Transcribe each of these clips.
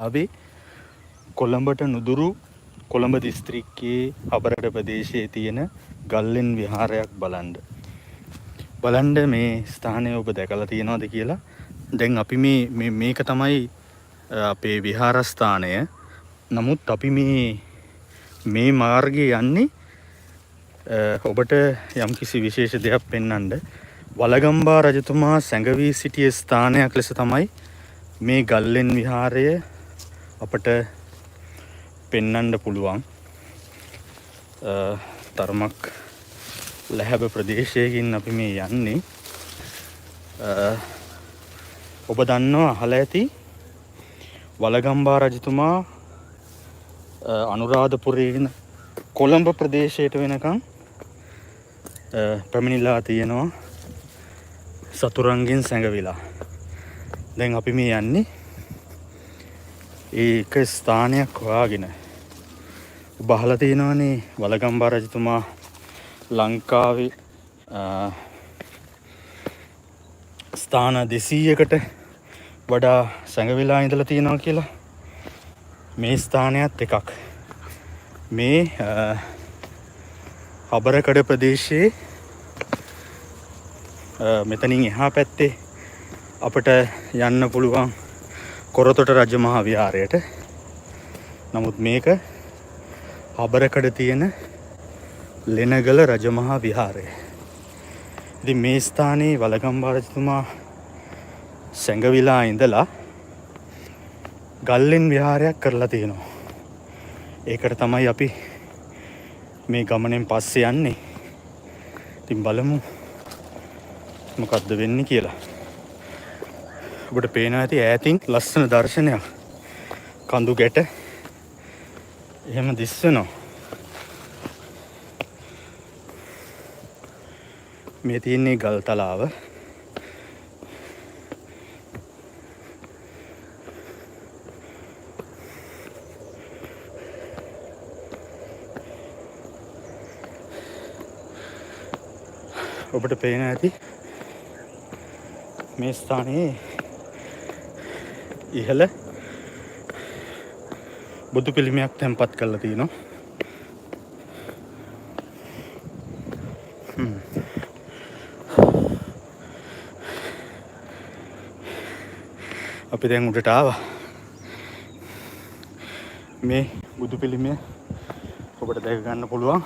අපි කොළඹට නුදුරු කොළඹ දිස්ත්‍රික්කයේ අපරට ප්‍රදේශයේ තියෙන ගල්ලෙන් විහාරයක් බලන්න මේ ස්ථානය ඔබ දැකලා තියෙනවද කියලා. දැන් අපි මේක තමයි අපේ විහාරස්ථානය. නමුත් අපි මේ මාර්ගයේ යන්නේ ඔබට යම්කිසි විශේෂ දෙයක් පෙන්වන්න. වලගම්බා රජතුමා සැඟවී සිටිය ස්ථානයක් ලෙස තමයි මේ ගල්ලෙන් විහාරය අපට පෙන්වන්න පුළුවන්. තරමක් ලැහැබ ප්‍රදේශයකින් අපි මේ යන්නේ. ඔබ දන්නවා අහලා ඇති වලගම්බා රජතුමා අනුරාධපුරයෙන් කොළඹ ප්‍රදේශයට වෙනකම් පැමිණිලා තියෙනවා සතුරන්ගෙන් සැඟවිලා. දැන් අපි මේ යන්නේ ඒක ස්ථානයක් හොයාගෙන. ඔබ අහලා තියෙනවනේ වලගම්බා රජතුමා ලංකාවේ ස්ථාන 200කට වඩා සැඟවිලා ඉඳලා තියෙනවා කියලා. මේ ස්ථානයත් එකක්. මේ අබරකඩ ප්‍රදේශයේ මෙතනින් එහා පැත්තේ අපට යන්න පුළුවන් කොරතොට රජමහා විහාරයට. නමුත් මේක අබරකඩ තියෙන ලෙනගල රජමහා විහාරය. ඉතින් මේ ස්ථානයේ වලගම්බා රජතුමා සැඟවිලා ඉඳලා ගල්ලෙන් විහාරයක් කරලා තියෙනවා. ඒකට තමයි අපි මේ ගමනෙන් පස්සේ යන්නේ. ඉතින් බලමු මොකද්ද වෙන්නේ කියලා. ඔබට පේනවා ඇති ඈතින් ලස්සන දර්ශනයක්. කඳු ගැට එහෙම දිස්සනවා. මේ තියෙන්නේ ගල් තලාව. ඔබට පේනවා ඇති මේ ස්ථානයේ ඉහළ බුදු පිළිමයක් තැන්පත් කරලා තියෙනවා. අපි දැන් උඩට ආවා. මේ බුදු පිළිමය ඔබට දැක ගන්න පුළුවන්.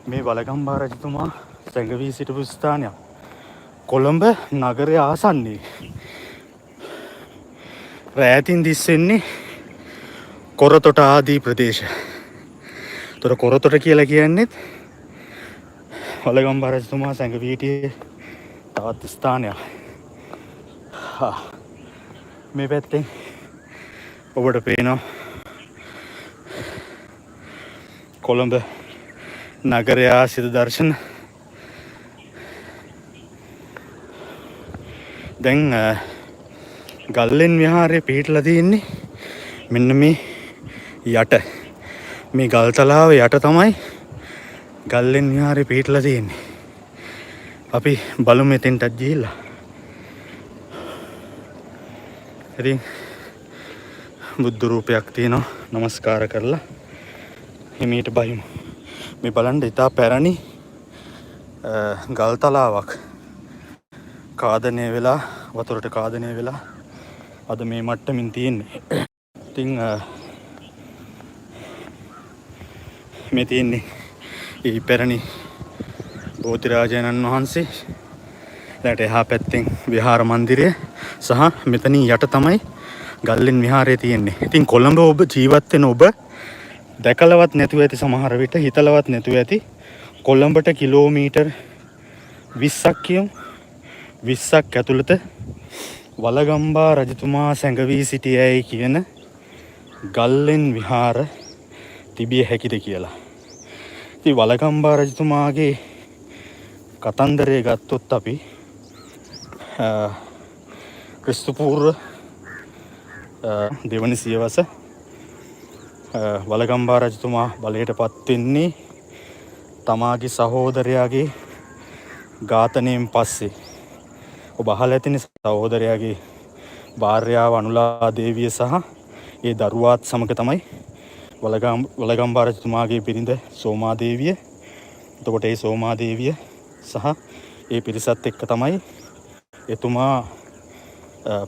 මේ වලගම්බා රජතුමා සැඟවී සිටපු ස්ථානයක්. කොළඹ නගරය ආසන්නයේ. රෑතින් දිස්සෙන්නේ කොරතොට ආදී ප්‍රදේශ. තොර කොරතොට කියලා කියන්නේත් වලගම්බා රජතුමා සැඟවී සිටියේ තවත් ස්ථානයක්. මේ පැත්තෙන් ඔබට පේනවා කොළඹ නගරය ආසිත දර්ශන. දැන් ගල්ලෙන් විහාරයේ පිහිටලා තියෙන්නේ මෙන්න මේ යට. මේ ගල් තලාව යට තමයි ගල්ලෙන් විහාරයේ පිහිටලා තියෙන්නේ. අපි බලමු එතෙන්ටත් ගිහිල්ලා. ඉතින් බුද්ධ රූපයක් තියෙනවා. නමස්කාර කරලා හිමීට බහිමු. මේ බලන්න ඉතා පැරණි ගල් තලාවක්. කාදනය වෙලා වතුරට කාදනය වෙලා අද මේ මට්ටමින් තියෙන්නේ. ඉතින් මේ තියෙන්නේ ඊ පැරණි බෝධිරාජානන් වහන්සේ. ඊට එහා පැත්තෙන් විහාර මන්දිරය සහ මෙතනින් යට තමයි ගල්ලෙන් විහාරය තියෙන්නේ. ඉතින් කොළඹ ඔබ ජීවත් වෙන ඔබ දැකලවත් නැතුව ඇති, සමහර විට හිතලවත් නැතුව ඇති කොළඹට කිලෝමීටර් 20ක් කියමු. 20ක් ඇතුළත වලගම්බා රජතුමා සැඟවී සිටියයි කියන ගල්ලෙන් විහාර තිබිය හැකිද කියලා. ඉතින් වලගම්බා රජතුමාගේ කතන්දරය ගත්තොත් අපි ක්‍රිස්තු පූර්ව දෙවනි සියවස වලගම්බා රජතුමා බලයට පත් වෙන්නේ තමාගේ සහෝදරයාගේ ඝාතනයෙන් පස්සේ. ඔබ අහලා ඇතිනේ සහෝදරයාගේ භාර්යාව අනුලා දේවිය සහ ඒ දරුවාත් සමග තමයි වලගම්බා රජතුමාගේ බිරිඳ සෝමාදේවිය. එතකොට ඒ සෝමාදේවිය සහ ඒ පිරිසත් එක්ක තමයි එතුමා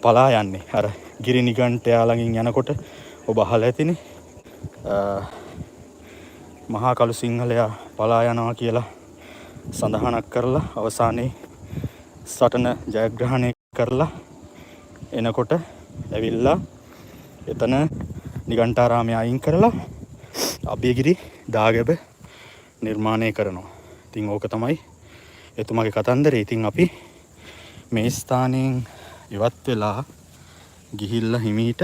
පලා යන්නේ. අර ගිරි නිගණ්ඨයා ළඟින් යනකොට ඔබ අහලා ඇතිනේ මහා කළු සිංහලයා පලා යනවා කියලා සඳහනක් කරලා අවසානයේ සටන ජයග්‍රහණය කරලා එනකොට ඇවිල්ලා එතන නිගණ්ඨාරාමය අයින් කරලා අභයගිරි දාගැබ නිර්මාණය කරනවා. ඉතින් ඕක තමයි එතුමාගේ කතන්දරේ. ඉතින් අපි මේ ස්ථානයෙන් ඉවත් වෙලා ගිහිල්ලා හිමීට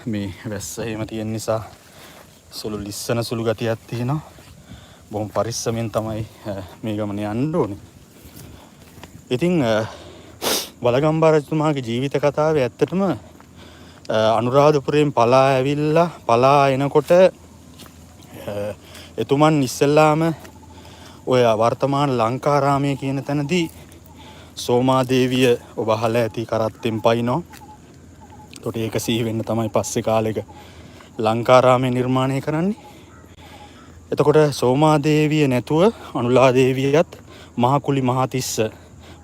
මේ වැස්ස එහෙම තියෙන නිසා සුළු ලිස්සන සුළු ගතියක් තියෙනවා. බොහොම පරිස්සමෙන් තමයි මේ ගමන යන්න ඕනේ. ඉතින් වලගම්බා රජතුමාගේ ජීවිත කතාවේ ඇත්තටම අනුරාධපුරයෙන් පලා ඇවිල්ලා පලා එනකොට එතුමන් ඉස්සෙල්ලාම ඔය වර්තමාන ලංකාරාමය කියන තැනදී සෝමාදේවිය ඔබ අහලා ඇති කරත්තෙන් පයින්නවා. එතකොට ඒක සිහි වෙන්න තමයි පස්සේ කාලෙක ලංකාරාමය නිර්මාණය කරන්නේ. එතකොට සෝමාදේවිය නැතුව අනුලාදේවියත් මහකුලි මහතිස්ස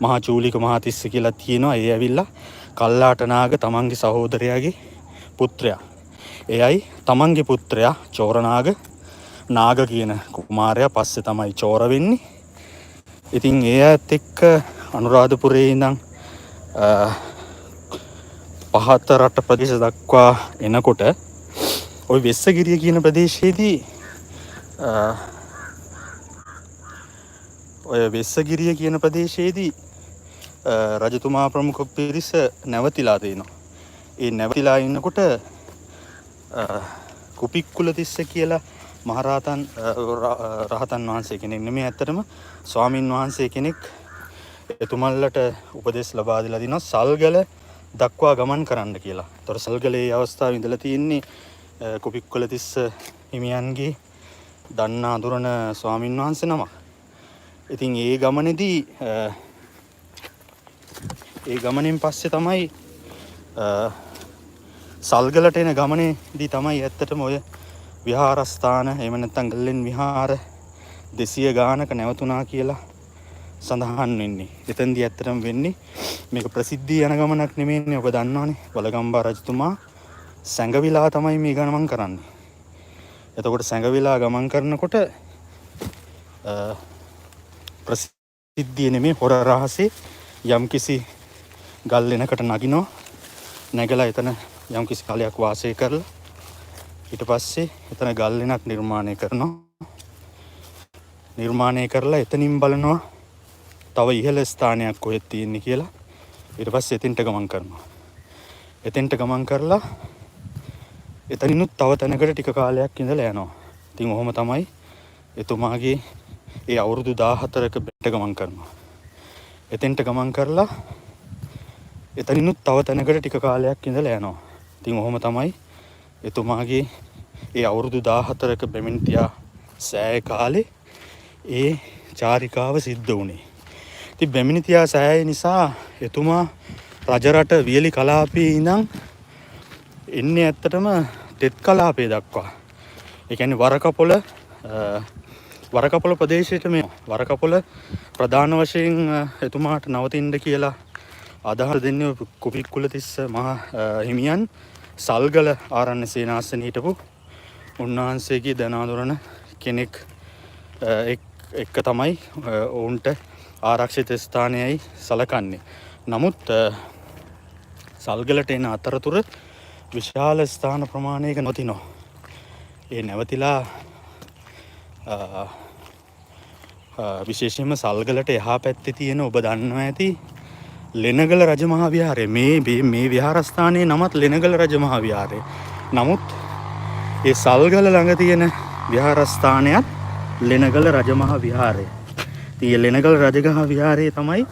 මහා චූලික මහතිස්ස කියලා තියෙනවා. ඒ ඇවිල්ලා කල්ලාටනාග තමන්ගේ සහෝදරයාගේ පුත්‍රයා. එයයි තමන්ගේ පුත්‍රයා චෝරනාග නාග කියන කුමාරයා පස්සේ තමයි චෝර වෙන්නේ. ඉතින් ඒ ඇත් එක්ක අනුරාධපුරයේ ඉඳන් පහත රට ප්‍රදේශ දක්වා එනකොට ওই වෙස්සගිරිය කියන ප්‍රදේශයේදී රජතුමා ප්‍රමුඛ පිරිස නැවතිලා තියෙනවා. ඒ නැවතිලා ඉන්නකොට කුපික්කුලතිස්ස කියලා මහරහතන් වහන්සේ කෙනෙක් නෙමෙයි, ඇත්තටම ස්වාමින් වහන්සේ කෙනෙක් එතුමල්ලට උපදෙස් ලබා දීලා දිනවා සල්ගල දක්වා ගමන් කරන්න කියලා. ඒතර සල්ගලේ අවස්ථාවේ ඉඳලා තියෙන්නේ කුපික්කුලතිස්ස හිමියන්ගේ දන්නා දුරන ස්වාමින් වහන්සේ නමක්. ඉතින් ඒ ගමනෙන් පස්සේ තමයි සල්ගලට එන ගමනේදී තමයි ඇත්තටම ඔය විහාරස්ථාන එහෙම නැත්නම් ගල්ලෙන් විහාර 200 ගානක නැවතුණා කියලා සඳහන් වෙන්නේ. එතෙන්දී ඇත්තටම වෙන්නේ මේක ප්‍රසිද්ධිය යන ගමනක් නෙමෙයිනේ. ඔබ දන්නවනේ වලගම්බා රජතුමා සැඟවිලා තමයි මේ ගමන් කරන්නේ. එතකොට සැඟවිලා ගමන් කරනකොට ප්‍රසිද්ධිය නෙමෙයි හොර රහසේ යම්කිසි ගල් වෙනකට නගිනවා. නැගලා එතන යම්කිසි කාලයක් වාසය කරලා ඊට පස්සේ එතන ගල් වෙනක් නිර්මාණය කරනවා. නිර්මාණය කරලා එතනින් බලනවා තව ඉහළ ස්ථානයක් කොහෙද තියෙන්නේ කියලා. ඊට පස්සේ එතෙන්ට ගමන් කරනවා. එතෙන්ට ගමන් කරලා එතනිනුත් තව තැනකට ටික කාලයක් ඉඳලා යනවා. ඉතින් ඔහොම තමයි එතුමාගේ ඒ අවුරුදු 14ක බෙට ගමන් කරනවා. එතෙන්ට ගමන් කරලා එතනිනුත් තව තැනකට ටික කාලයක් ඉඳලා යනවා. ඉතින් ඔහොම තමයි එතුමාගේ ඒ අවුරුදු 14ක බෙමින්තියා සෑය කාලේ ඒ චාරිකාව සිද්ධ වුණේ. ඉතින් බෙමිනිතියා සෑය නිසා එතුමා රජරට වියලි කලාපයේ ඉඳන් එන්නේ ඇත්තටම තෙත් කලාපයේ දක්වා. ඒ කියන්නේ වරකපොළ ප්‍රදේශයට මේ වරකපොළ ප්‍රධාන වශයෙන් එතුමාට නවතින්න කියලා අදහස් දෙන්නේ කුපික්කුලතිස්ස මහා හිමියන් සල්ගල ආරණ්‍ය සේනාසනේ හිටපු උන්වහන්සේගේ දනාදොරන කෙනෙක් එක්ක තමයි ඔවුන්ට ආරක්ෂිත ස්ථානයයි සලකන්නේ. නමුත් සල්ගලට එන අතරතුර විශාල ස්ථාන ප්‍රමාණයක නොතිනවා. ඒ නැවතිලා විශේෂයෙන්ම සල්ගලට එහා පැත්තේ තියෙන ඔබ දන්නවා ඇති ලෙනගල රජමහා විහාරය. මේ විහාරස්ථානයේ නමත් ලෙනගල රජමහා විහාරය. නමුත් ඒ සල්ගල ළඟ තියෙන විහාරස්ථානයත් ලෙනගල රජමහා විහාරය. ඉතින් ලෙනගල රජගහ විහාරයේ තමයි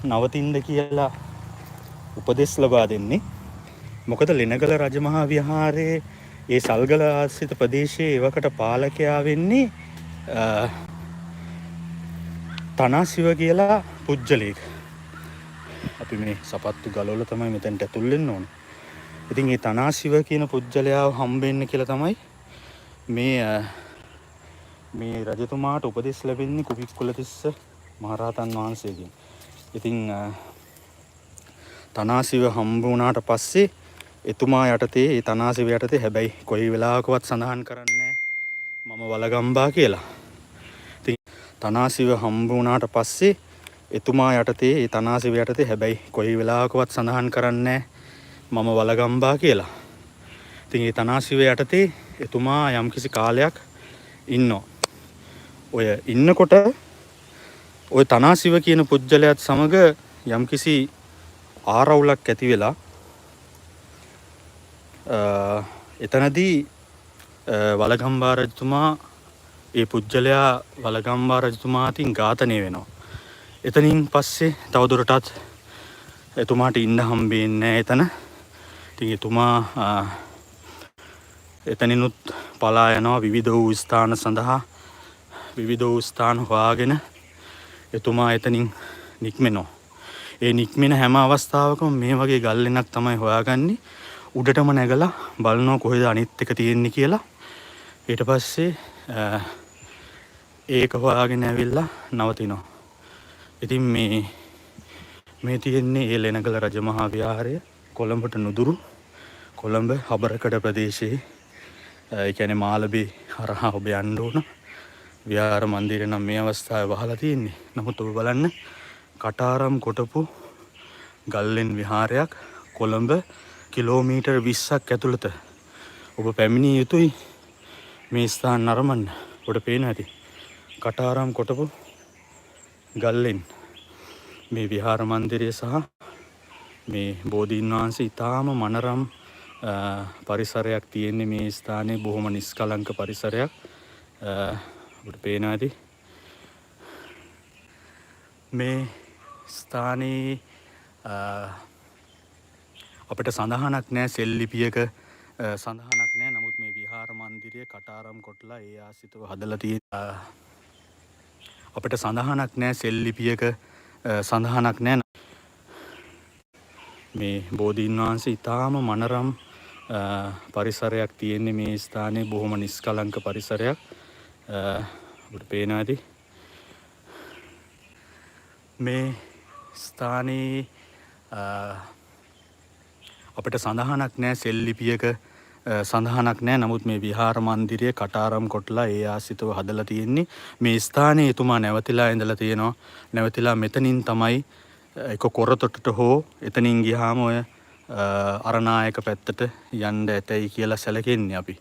නවතින්න කියලා උපදෙස් ලබා දෙන්නේ. මොකද ලෙනගල රජමහා විහාරයේ ඒ සල්ගල ආශ්‍රිත ප්‍රදේශයේ එවකට පාලකයා වෙන්නේ තනාසිව කියලා පුජ්‍යලෙක්. අපි මේ සපත්තු ගලවල තමයි මෙතනට ඇතුල් වෙන්න ඕනේ. ඉතින් මේ තනාසිව කියන පුජ්‍යලයාව හම්බෙන්න කියලා තමයි මේ රජතුමාට උපදෙස් ලැබෙන්නේ කුපික්කුලතිස්ස මහරහතන් වහන්සේගෙන්. ඉතින් තනාසිව හම්බ වුණාට පස්සේ එතුමා යටතේ ඒ තනාසිව යටතේ හැබැයි කොයි වෙලාවකවත් සඳහන් කරන්නේ මම වලගම්බා කියලා. ඉතින් තනාසිව හම්බ වුණාට පස්සේ එතුමා යටතේ ඒ තනාසිව යටතේ හැබැයි කොයි වෙලාවකවත් සඳහන් කරන්නේ මම වලගම්බා කියලා. ඉතින් ඒ තනාසිව යටතේ එතුමා යම්කිසි කාලයක් ඉන්නවා. ඔය ඉන්නකොට ඔය තනාසිව කියන පුජ්‍යලයාත් සමග යම්කිසි ආරවුලක් ඇති වෙලා එතනදී වලගම්බා රජතුමා ඒ පුජ්‍යලයා වලගම්බා රජතුමා අතින් ඝාතනය වෙනවා. එතනින් පස්සේ තවදුරටත් එතුමාට ඉන්න හම්බෙන්නේ නැහැ එතන. ඉතින් එතුමා එතනිනුත් පලා යනවා විවිධ වූ ස්ථාන සඳහා. විවිධ වූ ස්ථාන හොයාගෙන එතුමා එතනින් නික්මෙනවා. ඒ නික්මෙන හැම අවස්ථාවකම මේ වගේ ගල්ලෙනක් තමයි හොයාගන්නේ. උඩටම නැගලා බලනවා කොහෙද අනිත් එක තියෙන්නේ කියලා. ඊට පස්සේ ඒක හොයාගෙන ඇවිල්ලා නවතිනවා. ඉතින් මේ තියෙන්නේ ඒ ලෙනගල රජමහා විහාරය කොළඹට නුදුරු කොළඹ හබරකඩ ප්‍රදේශයේ. ඒ කියන්නේ මාළඹේ හරහා ඔබ යන්න ඕන. විහාර මන්දිරේ නම් මේ අවස්ථාවේ වහලා තියෙන්නේ. නමුත් ඔබ බලන්න කටාරම් කොටපු ගල්ලෙන් විහාරයක් කොළඹ කිලෝමීටර් 20ක් ඇතුළත ඔබ පැමිණිය යුතුයි මේ ස්ථාන නරඹන්න. ඔබට පේනවා ඇති කටාරම් කොටපු ගල්ලෙන් මේ විහාර මන්දිරය සහ මේ බෝධීන් වහන්සේ ඊටාම මනරම් පරිසරයක් තියෙන්නේ මේ ස්ථානයේ. බොහොම නිස්කලංක පරිසරයක්. ඔබට පේනවා ඇති මේ ස්ථානයේ අපිට සඳහනක් නැහැ සෙල්ලිපියක සඳහනක් නැහැ. නමුත් මේ විහාර මන්දිරය කටාරම් කොටලා ඒ ආසිතව හදලා තියෙන අපිට සඳහනක් නැහැ සෙල්ලිපියක සඳහනක් නැහැ. මේ බෝධීන් වහන්සේ ඊටාම මනරම් පරිසරයක් තියෙන්නේ මේ ස්ථානයේ. බොහොම නිස්කලංක පරිසරයක්. ඔබට පේනවා ඇති මේ ස්ථානයේ අපිට සඳහනක් නැහැ සෙල්ලිපියක සඳහනක් නැහැ. නමුත් මේ විහාර මන්දිරය කටාරම් කොටලා ඒ ආසිතව හදලා තියෙන්නේ. මේ ස්ථානයේ එතුමා නැවතිලා ඉඳලා තියෙනවා. නැවතිලා මෙතනින් තමයි එක කොරතොටට හෝ එතනින් ගියාම ඔය අරනායක පැත්තට යන්න ඇතයි කියලා සැලකෙන්නේ අපි.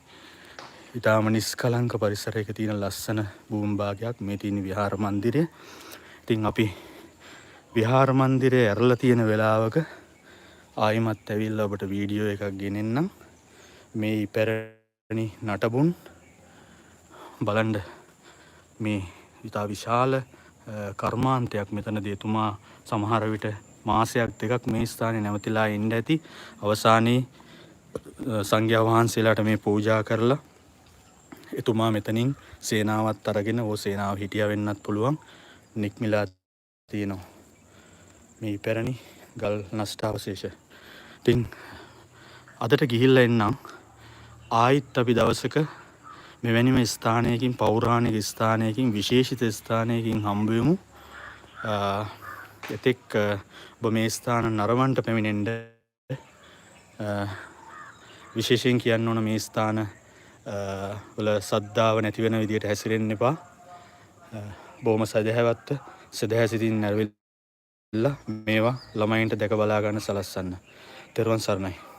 ඊටාම නිස්කලංක පරිසරයක තියෙන ලස්සන භූමි භාගයක් මේ තියෙන විහාර මන්දිරය. ඉතින් අපි විහාර මන්දිරය ඇරලා තියෙන වෙලාවක ආයිමත් ඇවිල්ලා ඔබට වීඩියෝ එකක් ගෙනෙන්නම්. මේ ඉපැරණි නටබුන් බලන්න. මේ ඉතා විශාල කර්මාන්තයක් මෙතනදී එතුමා සමහර විට මාසයක් දෙකක් මේ ස්ථානයේ නැවතිලා ඉන්න ඇති. අවසානයේ සංඝයා වහන්සේලාට මේ පූජා කරලා එතුමා මෙතනින් සේනාවත් අරගෙන ඕ සේනාව හිටියා වෙන්නත් පුළුවන් නික්මිලා තියෙනවා මේ ඉපැරණි ගල් නෂ්ටාවශේෂ. ඉතින් අදට ගිහිල්ලා එන්නම්. ආයිත් අපි දවසක මෙවැනිම ස්ථානයකින් පෞරාණික ස්ථානයකින් විශේෂිත ස්ථානයකින් හම්බ වෙමු. එතෙක් ඔබ මේ ස්ථාන නරඹන්න පැමිණෙන්න. විශේෂයෙන් කියන්න ඕන මේ ස්ථාන වල සද්ධාව නැති වෙන විදියට හැසිරෙන්න එපා. බොහොම සදහැවත්ව සදහැසිතින් නැරවිලා මේවා ළමයින්ට දැක බලා ගන්න සලස්සන්න. තෙරුවන් සරණයි.